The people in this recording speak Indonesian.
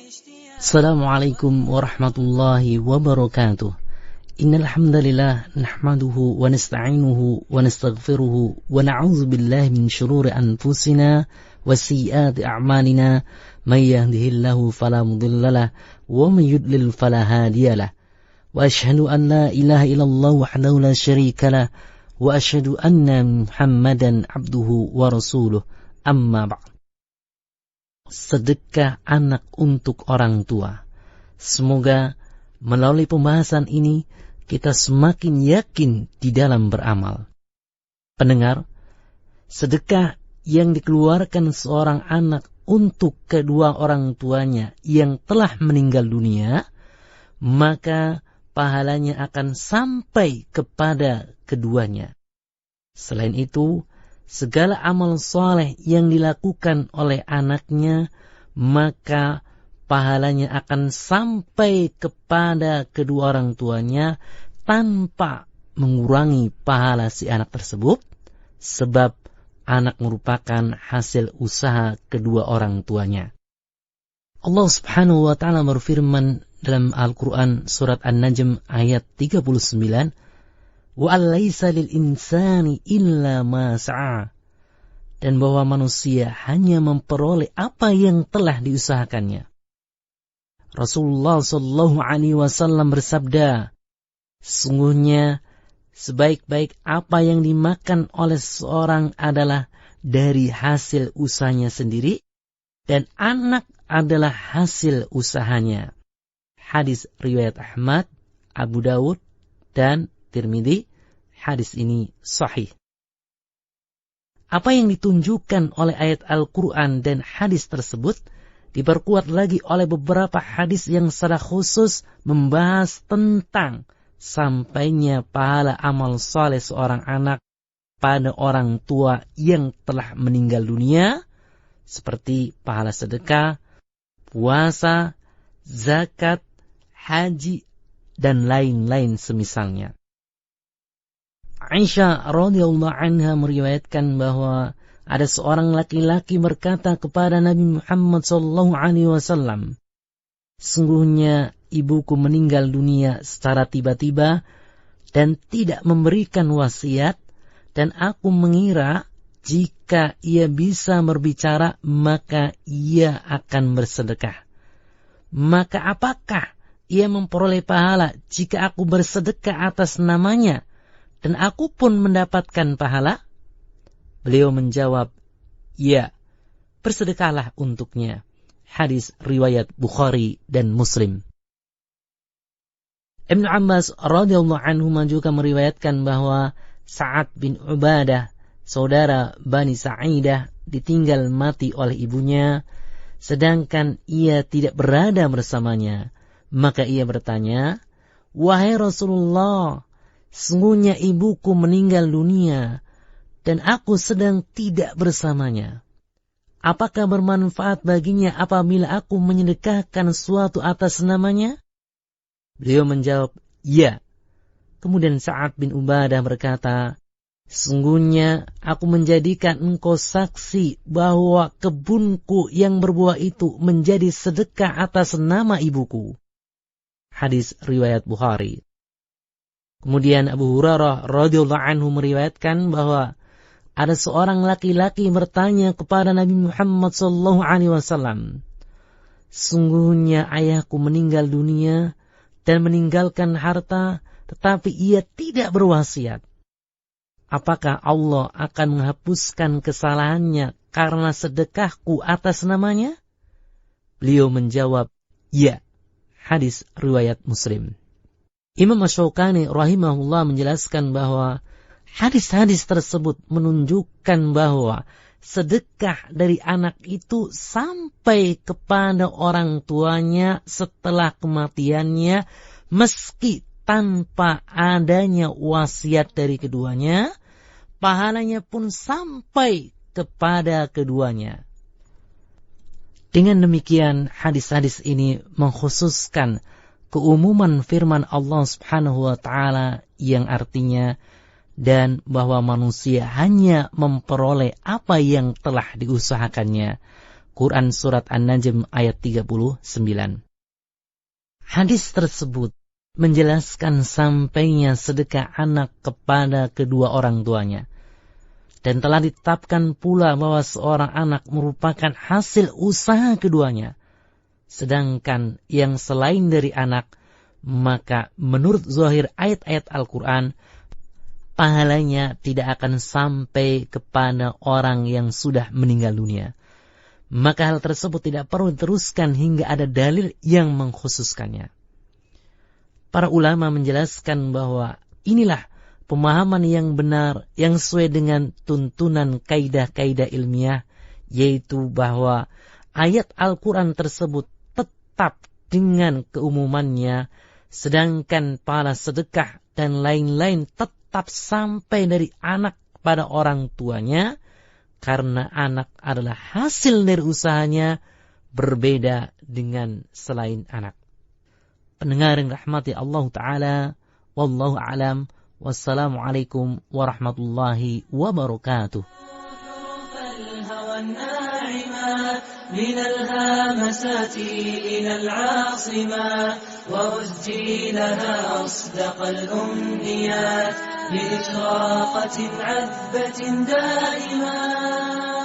Assalamualaikum warahmatullahi wabarakatuh. Innal hamdalillah nahmaduhu wa nasta'inuhu wa nastaghfiruhu wa na'udzu billahi min shururi anfusina wa sayyiati a'malina. May yahdihillahu fala mudhillalah wa may yudlil fala hadiyalah. Wa asyhadu an la ilaha illallah wahdahu la syarikalah wa asyhadu anna Muhammadan abduhu wa rasuluh. Amma ba'd. Sedekah anak untuk orang tua. Semoga melalui pembahasan ini kita semakin yakin di dalam beramal. Pendengar, sedekah yang dikeluarkan seorang anak untuk kedua orang tuanya yang telah meninggal dunia, maka pahalanya akan sampai kepada keduanya. Selain itu, segala amal soleh yang dilakukan oleh anaknya, maka pahalanya akan sampai kepada kedua orang tuanya tanpa mengurangi pahala si anak tersebut, sebab anak merupakan hasil usaha kedua orang tuanya. Allah Subhanahu wa ta'ala berfirman dalam Al-Quran surat An-Najm ayat 39, wa alaysa lil insani illa ma sa'a, dan bahwa manusia hanya memperoleh apa yang telah diusahakannya. Rasulullah sallallahu alaihi wasallam bersabda, sungguhnya sebaik-baik apa yang dimakan oleh seorang adalah dari hasil usahanya sendiri, dan anak adalah hasil usahanya. Hadis riwayat Ahmad, Abu Dawud, dan Tirmidzi. Hadis ini sahih. Apa yang ditunjukkan oleh ayat Al-Quran dan hadis tersebut diperkuat lagi oleh beberapa hadis yang secara khusus membahas tentang sampainya pahala amal saleh seorang anak pada orang tua yang telah meninggal dunia, seperti pahala sedekah, puasa, zakat, haji, dan lain-lain semisalnya. Aisyah radhiyallahu anha meriwayatkan bahwa ada seorang laki-laki berkata kepada Nabi Muhammad sallallahu alaihi wasallam, sungguhnya ibuku meninggal dunia secara tiba-tiba dan tidak memberikan wasiat, dan aku mengira jika ia bisa berbicara maka ia akan bersedekah. Maka apakah ia memperoleh pahala jika aku bersedekah atas namanya dan aku pun mendapatkan pahala? Beliau menjawab, ya, bersedekahlah untuknya. Hadis riwayat Bukhari dan Muslim. Ibnu Abbas radhiyallahu anhu juga meriwayatkan bahwa Sa'ad bin Ubadah, saudara Bani Sa'idah, ditinggal mati oleh ibunya, sedangkan ia tidak berada bersamanya. Maka ia bertanya, wahai Rasulullah, sungguhnya ibuku meninggal dunia dan aku sedang tidak bersamanya. Apakah bermanfaat baginya apabila aku menyedekahkan sesuatu atas namanya? Beliau menjawab, ya. Kemudian Sa'ad bin Ubadah berkata, sungguhnya aku menjadikan engkau saksi bahwa kebunku yang berbuah itu menjadi sedekah atas nama ibuku. Hadis riwayat Bukhari. Kemudian Abu Hurairah radhiyallahu anhu meriwayatkan bahwa ada seorang laki-laki bertanya kepada Nabi Muhammad sallallahu alaihi wasallam, sungguhnya ayahku meninggal dunia dan meninggalkan harta, tetapi ia tidak berwasiat. Apakah Allah akan menghapuskan kesalahannya karena sedekahku atas namanya? Beliau menjawab, ya. Hadis riwayat Muslim. Imam Asy-Syaukani rahimahullah menjelaskan bahwa hadis-hadis tersebut menunjukkan bahwa sedekah dari anak itu sampai kepada orang tuanya setelah kematiannya, meski tanpa adanya wasiat dari keduanya, pahalanya pun sampai kepada keduanya. Dengan demikian, hadis-hadis ini mengkhususkan keumuman firman Allah Subhanahu wa ta'ala yang artinya, dan bahwa manusia hanya memperoleh apa yang telah diusahakannya. Quran Surat An-Najm ayat 39. Hadis tersebut menjelaskan sampainya sedekah anak kepada kedua orang tuanya. Dan telah ditetapkan pula bahwa seorang anak merupakan hasil usaha keduanya. Sedangkan yang selain dari anak, maka menurut zahir ayat-ayat Al-Quran, pahalanya tidak akan sampai kepada orang yang sudah meninggal dunia. Maka hal tersebut tidak perlu diteruskan hingga ada dalil yang mengkhususkannya. Para ulama menjelaskan bahwa inilah pemahaman yang benar yang sesuai dengan tuntunan kaidah-kaidah ilmiah, yaitu bahwa ayat Al-Quran tersebut tetap dengan keumumannya, sedangkan pahala sedekah dan lain-lain tetap sampai dari anak pada orang tuanya, karena anak adalah hasil dari usahanya, berbeda dengan selain anak. Pendengar yang rahmati Allah Ta'ala, wallahu a'lam, wassalamualaikum warahmatullahi wabarakatuh. من الهامسات إلى العاصمة وأزجي لها أصدق الأمنيات لإشراقة عذبة دائمة.